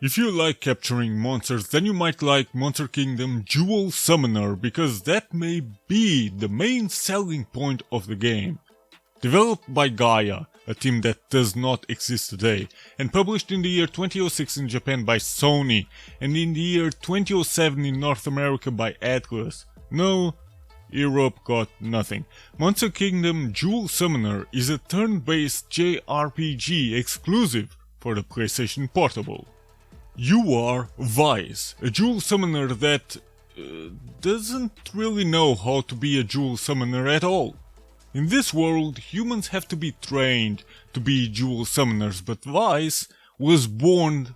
If you like capturing monsters, then you might like Monster Kingdom Jewel Summoner, because that may be the main selling point of the game. Developed by Gaia, a team that does not exist today, and published in the year 2006 in Japan by Sony, and in the year 2007 in North America by Atlus. No, Europe got nothing. Monster Kingdom Jewel Summoner is a turn-based JRPG exclusive for the PlayStation Portable. You are Vice, a Jewel Summoner that doesn't really know how to be a Jewel Summoner at all. In this world, humans have to be trained to be Jewel Summoners, but Vice was born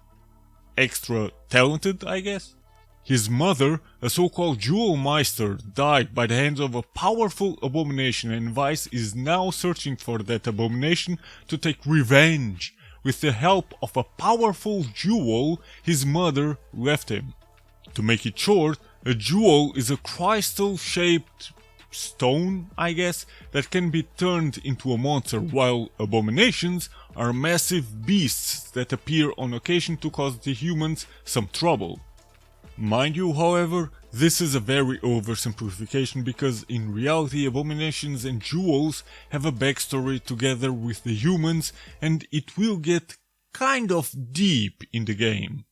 extra talented, I guess? His mother, a so-called Jewel Meister, died by the hands of a powerful abomination, and Vice is now searching for that abomination to take revenge with the help of a powerful jewel his mother left him. To make it short, a jewel is a crystal-shaped stone, I guess, that can be turned into a monster, while abominations are massive beasts that appear on occasion to cause the humans some trouble. Mind you, however, this is a very oversimplification, because in reality abominations and jewels have a backstory together with the humans, and it will get kind of deep in the game.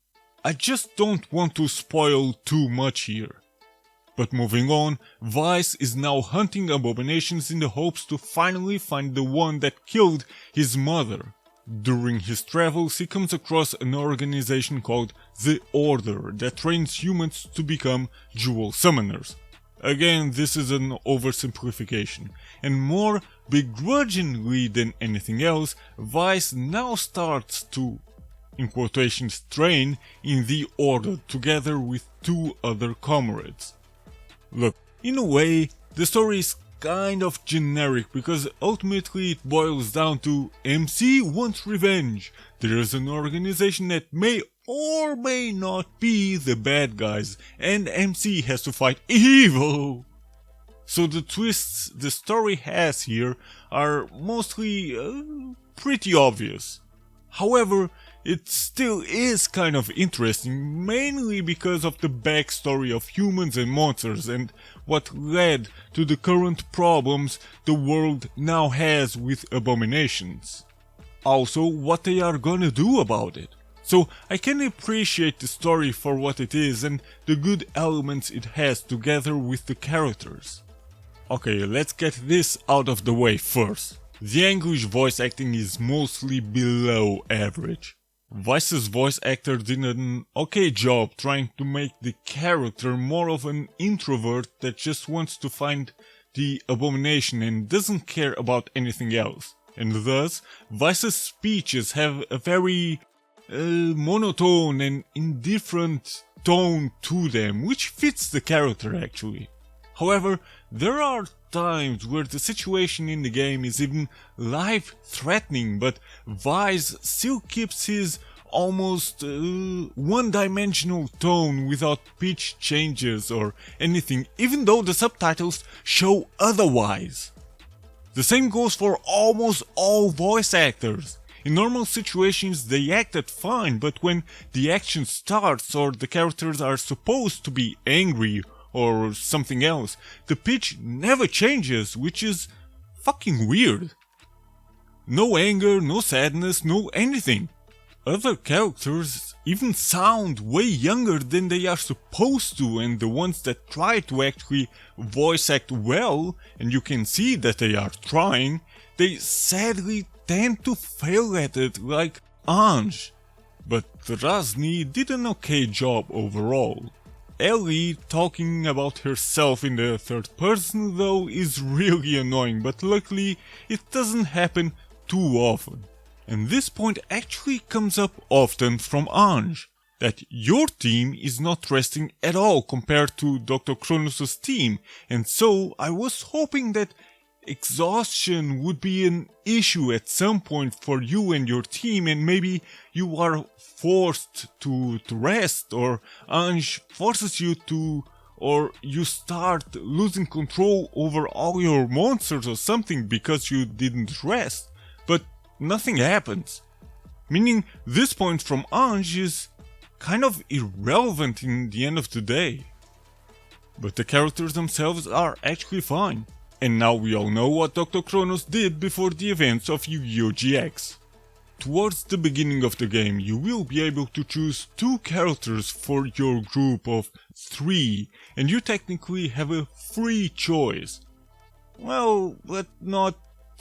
I just don't want to spoil too much here. But moving on, Vice is now hunting abominations in the hopes to finally find the one that killed his mother. During his travels, he comes across an organization called the Order that trains humans to become Jewel Summoners. Again, this is an oversimplification, and more begrudgingly than anything else, Vice now starts to, in quotations, train in the Order together with two other comrades. Look, in a way, the story is kind of generic, because ultimately it boils down to MC wants revenge. There is an organization that may or may not be the bad guys, and MC has to fight evil. So the twists the story has here are mostly pretty obvious. However, it still is kind of interesting, mainly because of the backstory of humans and monsters and what led to the current problems the world now has with abominations. Also, what they are gonna do about it. So I can appreciate the story for what it is and the good elements it has together with the characters. Okay, let's get this out of the way first. The English voice acting is mostly below average. Vice's voice actor did an okay job trying to make the character more of an introvert that just wants to find the abomination and doesn't care about anything else. And thus, Vice's speeches have a very monotone and indifferent tone to them, which fits the character actually. However, there are times where the situation in the game is even life-threatening, but Vice still keeps his almost one-dimensional tone without pitch changes or anything, even though the subtitles show otherwise. The same goes for almost all voice actors. In normal situations they acted fine, but when the action starts or the characters are supposed to be angry or something else, the pitch never changes, which is fucking weird. No anger, no sadness, no anything. Other characters even sound way younger than they are supposed to, and the ones that try to actually voice act well, and you can see that they are trying, they sadly tend to fail at it, like Ange. But Razni did an okay job overall. Ellie talking about herself in the third person though is really annoying, but luckily it doesn't happen too often. And this point actually comes up often from Ange, that your team is not resting at all compared to Dr. Kronos' team, and so I was hoping that exhaustion would be an issue at some point for you and your team, and maybe you are forced to rest, or Ange forces you to, or you start losing control over all your monsters or something because you didn't rest, but nothing happens. Meaning this point from Ange is kind of irrelevant in the end of the day. But the characters themselves are actually fine. And now we all know what Dr. Kronos did before the events of Yu-Gi-Oh! GX. Towards the beginning of the game, you will be able to choose 2 characters for your group of 3, and you technically have a free choice. Well, but not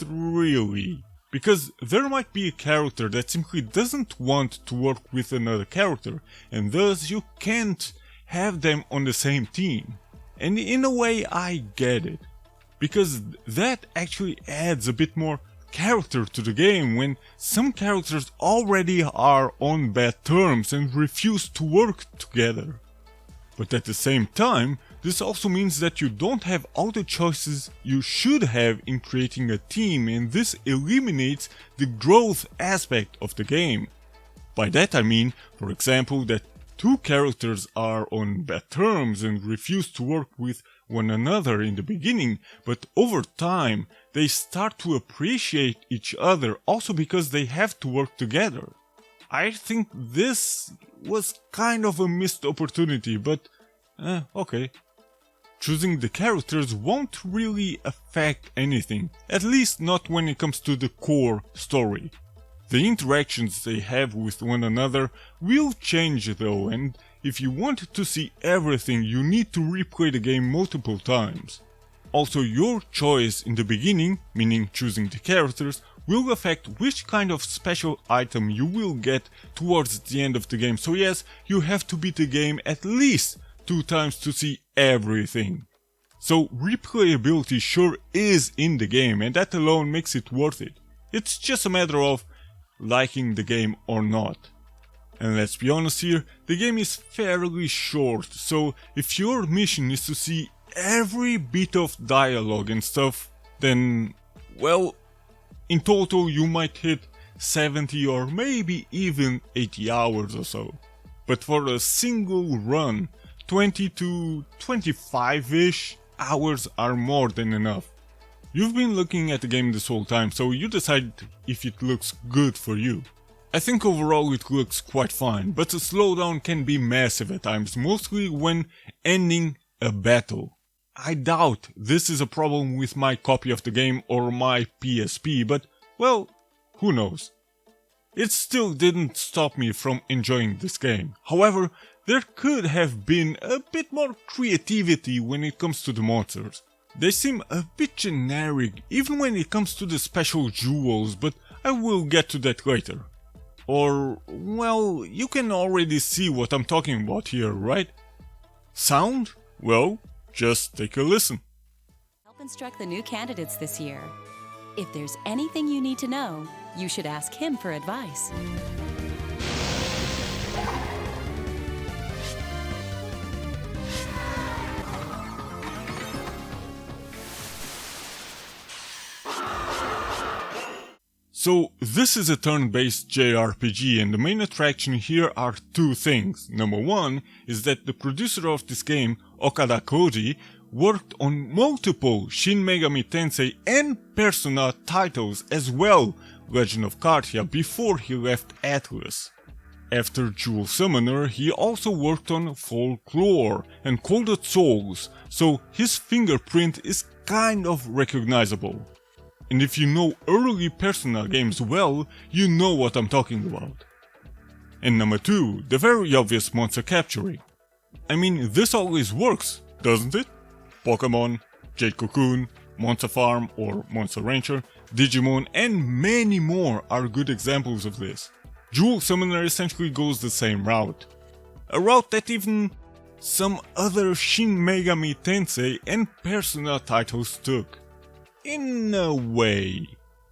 really. Because there might be a character that simply doesn't want to work with another character, and thus you can't have them on the same team. And in a way I get it, because that actually adds a bit more character to the game when some characters already are on bad terms and refuse to work together. But at the same time, this also means that you don't have all the choices you should have in creating a team, and this eliminates the growth aspect of the game. By that I mean, for example, that 2 characters are on bad terms and refuse to work with one another in the beginning, but over time they start to appreciate each other also because they have to work together. I think this was kind of a missed opportunity, but okay. Choosing the characters won't really affect anything, at least not when it comes to the core story. The interactions they have with one another will change though, and if you want to see everything you need to replay the game multiple times. Also, your choice in the beginning, meaning choosing the characters, will affect which kind of special item you will get towards the end of the game, so yes, you have to beat the game at least 2 times to see everything. So replayability sure is in the game, and that alone makes it worth it. It's just a matter of liking the game or not. And let's be honest here, the game is fairly short, so if your mission is to see every bit of dialogue and stuff, then, well, in total you might hit 70 or maybe even 80 hours or so. But for a single run, 20 to 25-ish hours are more than enough. You've been looking at the game this whole time, so you decide if it looks good for you. I think overall it looks quite fine, but the slowdown can be massive at times, mostly when ending a battle. I doubt this is a problem with my copy of the game or my PSP, but, well, who knows. It still didn't stop me from enjoying this game. However, there could have been a bit more creativity when it comes to the monsters. They seem a bit generic even when it comes to the special jewels, but I will get to that later. Or, well, you can already see what I'm talking about here, right? Sound? Well, just take a listen. Help instruct the new candidates this year. If there's anything you need to know, you should ask him for advice. So this is a turn-based JRPG, and the main attraction here are 2 things. Number 1 is that the producer of this game, Okada Koji, worked on multiple Shin Megami Tensei and Persona titles as well, Legend of Cartia, before he left Atlus. After Jewel Summoner, he also worked on Folklore and Coded Souls, so his fingerprint is kind of recognizable. And if you know early Persona games well, you know what I'm talking about. And number 2, the very obvious monster capturing. I mean, this always works, doesn't it? Pokemon, Jade Cocoon, Monster Farm or Monster Rancher, Digimon and many more are good examples of this. Jewel Summoner essentially goes the same route. A route that even some other Shin Megami Tensei and Persona titles took. In a way.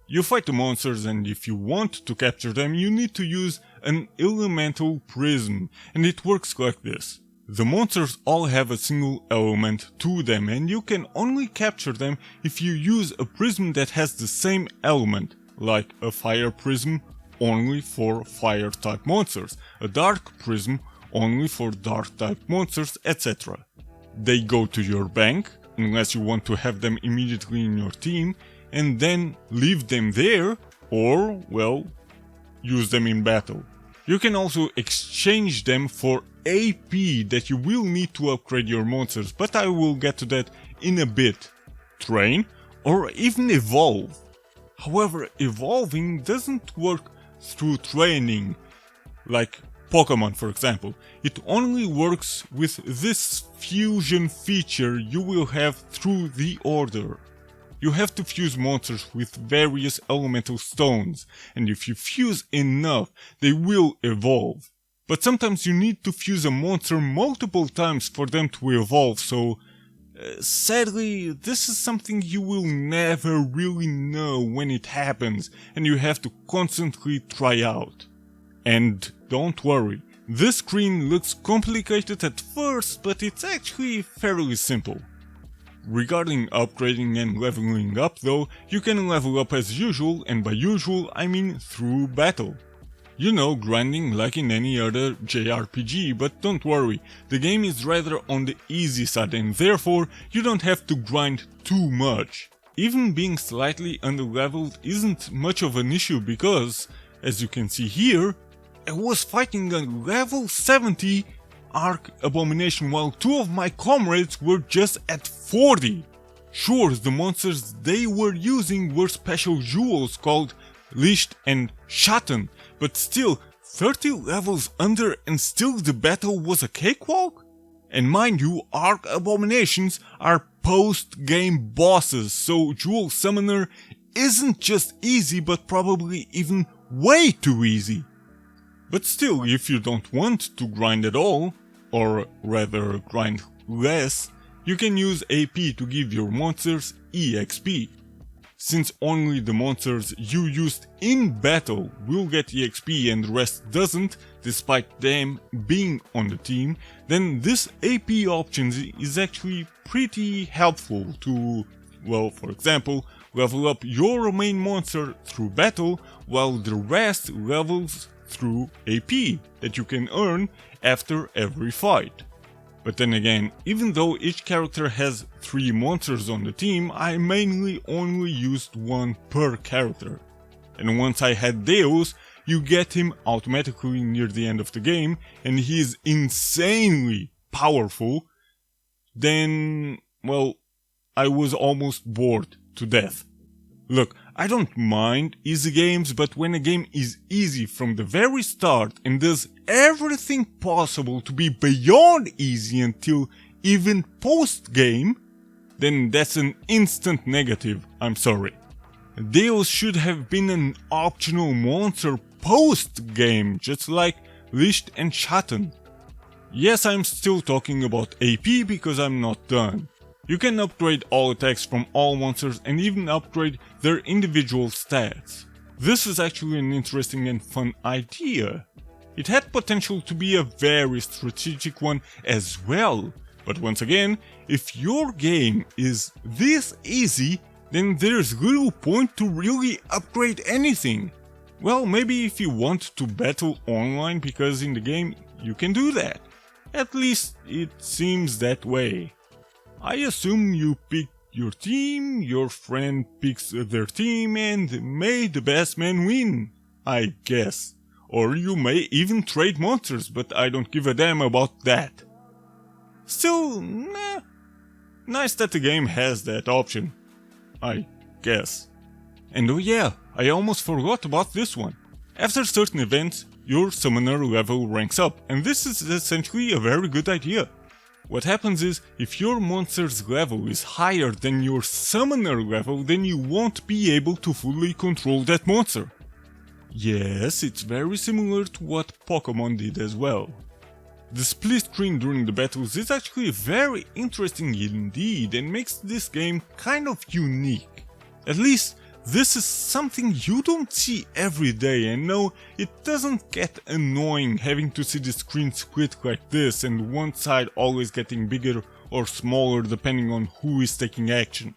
You fight the monsters, and if you want to capture them you need to use an elemental prism, and it works like this. The monsters all have a single element to them, and you can only capture them if you use a prism that has the same element, like a fire prism only for fire type monsters, a dark prism only for dark type monsters, etc. They go to your bank, unless you want to have them immediately in your team, and then leave them there, or, well, use them in battle. You can also exchange them for AP that you will need to upgrade your monsters, but I will get to that in a bit. Train, or even evolve. However, evolving doesn't work through training, like Pokemon for example. It only works with this fusion feature you will have through the order. You have to fuse monsters with various elemental stones, and if you fuse enough, they will evolve. But sometimes you need to fuse a monster multiple times for them to evolve, so sadly, this is something you will never really know when it happens, and you have to constantly try out. And don't worry, this screen looks complicated at first, but it's actually fairly simple. Regarding upgrading and leveling up though, you can level up as usual, and by usual I mean through battle. You know, grinding like in any other JRPG, but don't worry, the game is rather on the easy side and therefore you don't have to grind too much. Even being slightly underleveled isn't much of an issue because, as you can see here, I was fighting a level 70 Arc Abomination while two of my comrades were just at 40. Sure, the monsters they were using were special jewels called Licht and Schatten, but still 30 levels under and still the battle was a cakewalk? And mind you, Arc Abominations are post-game bosses, so Jewel Summoner isn't just easy but probably even way too easy. But still, if you don't want to grind at all, or rather grind less, you can use AP to give your monsters EXP. Since only the monsters you used in battle will get EXP and the rest doesn't, despite them being on the team, then this AP option is actually pretty helpful to, well, for example, level up your main monster through battle while the rest levels through AP that you can earn after every fight. But then again, even though each character has 3 monsters on the team, I mainly only used 1 per character. And once I had Deus, you get him automatically near the end of the game, and he is insanely powerful, then, well, I was almost bored to death. Look, I don't mind easy games, but when a game is easy from the very start and does everything possible to be beyond easy until even post-game, then that's an instant negative, I'm sorry. Deus should have been an optional monster post-game, just like Licht and Schatten. Yes, I'm still talking about AP because I'm not done. You can upgrade all attacks from all monsters and even upgrade their individual stats. This is actually an interesting and fun idea. It had potential to be a very strategic one as well, but once again, if your game is this easy, then there's little point to really upgrade anything. Well, maybe if you want to battle online, because in the game you can do that. At least it seems that way. I assume you pick your team, your friend picks their team, and may the best man win, I guess. Or you may even trade monsters, but I don't give a damn about that. Still, nah, nice that the game has that option, I guess. And oh yeah, I almost forgot about this one. After certain events, your summoner level ranks up, and this is essentially a very good idea. What happens is, if your monster's level is higher than your summoner level, then you won't be able to fully control that monster. Yes, it's very similar to what Pokemon did as well. The split screen during the battles is actually very interesting indeed and makes this game kind of unique. At least, this is something you don't see every day, and no, it doesn't get annoying having to see the screen split like this and one side always getting bigger or smaller depending on who is taking action.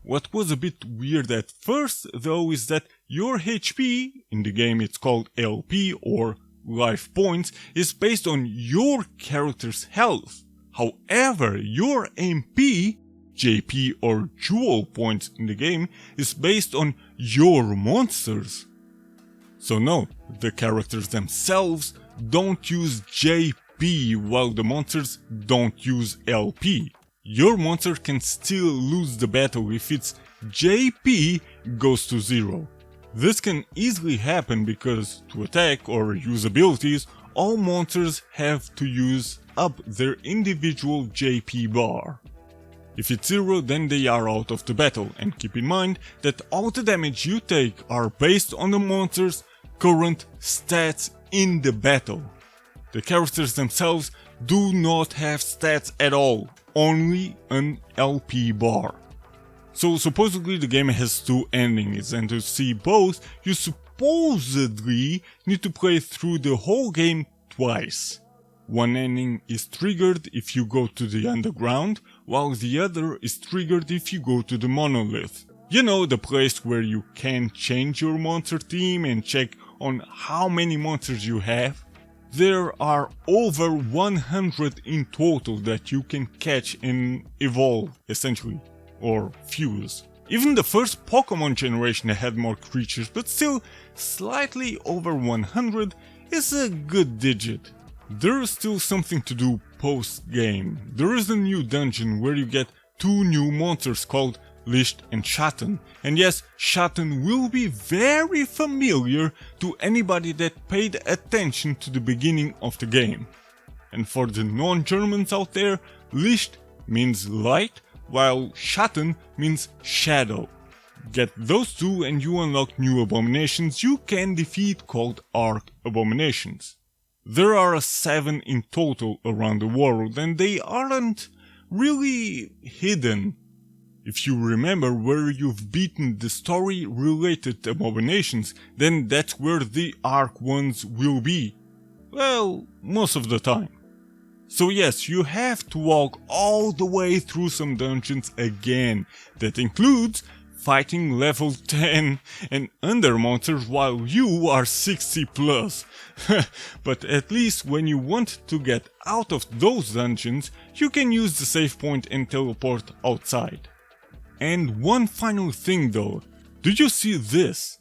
What was a bit weird at first though is that your HP, in the game it's called LP or life points, is based on your character's health. However, your MP, JP or jewel points in the game, is based on your monsters. So no, The characters themselves don't use JP while the monsters don't use LP. Your monster can still lose the battle if its JP goes to 0. This can easily happen because to attack or use abilities, all monsters have to use up their individual JP bar. If it's 0, then they are out of the battle, and keep in mind that all the damage you take are based on the monster's current stats in the battle. The characters themselves do not have stats at all, only an LP bar. So supposedly the game has 2 endings, and to see both, you supposedly need to play through the whole game twice. One ending is triggered if you go to the underground, while the other is triggered if you go to the monolith. You know, the place where you can change your monster team and check on how many monsters you have. There are over 100 in total that you can catch and evolve, essentially, or fuse. Even the first Pokemon generation had more creatures, but still, slightly over 100 is a good digit. There is still something to do post-game. There is a new dungeon where you get 2 new monsters called Lisht and Shatten, and yes, Shatten will be very familiar to anybody that paid attention to the beginning of the game. And for the non-Germans out there, Lisht means light, while Shatten means shadow. Get those 2 and you unlock new abominations you can defeat called Arc Abominations. There are 7 in total around the world, and they aren't really hidden. If you remember where you've beaten the story-related abominations, then that's where the Arc ones will be. Well, most of the time. So yes, you have to walk all the way through some dungeons again. That includes fighting level 10 and under monsters while you are 60 plus. But at least when you want to get out of those dungeons, you can use the save point and teleport outside. And one final thing though, do you see this?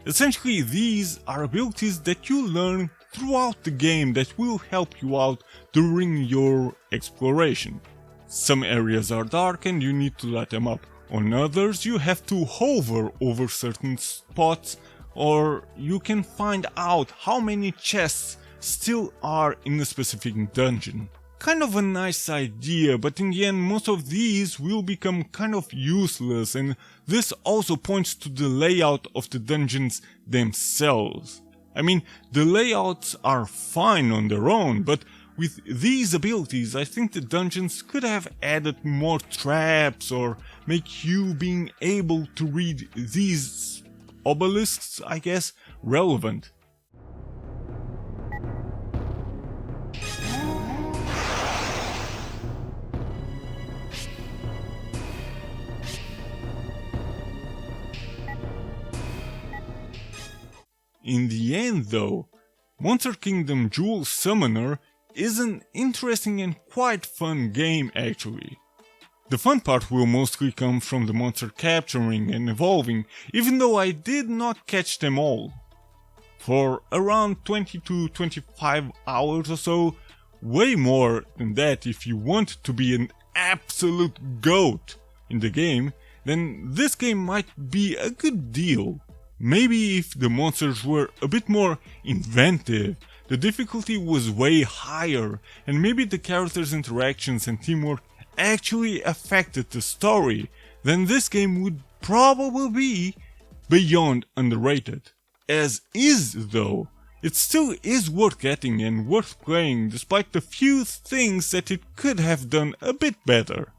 Essentially these are abilities that you learn throughout the game that will help you out during your exploration. Some areas are dark and you need to light them up. On others you have to hover over certain spots, or you can find out how many chests still are in a specific dungeon. Kind of a nice idea, but in the end most of these will become kind of useless, and this also points to the layout of the dungeons themselves. I mean, the layouts are fine on their own, but with these abilities I think the dungeons could have added more traps or make you being able to read these obelisks, I guess, relevant. In the end though, Monster Kingdom Jewel Summoner is an interesting and quite fun game actually. The fun part will mostly come from the monster capturing and evolving, even though I did not catch them all. For around 20 to 25 hours or so, way more than that if you want to be an absolute GOAT in the game, then this game might be a good deal. Maybe if the monsters were a bit more inventive, the difficulty was way higher, and maybe the characters' interactions and teamwork actually affected the story, then this game would probably be beyond underrated. As is though, it still is worth getting and worth playing despite the few things that it could have done a bit better.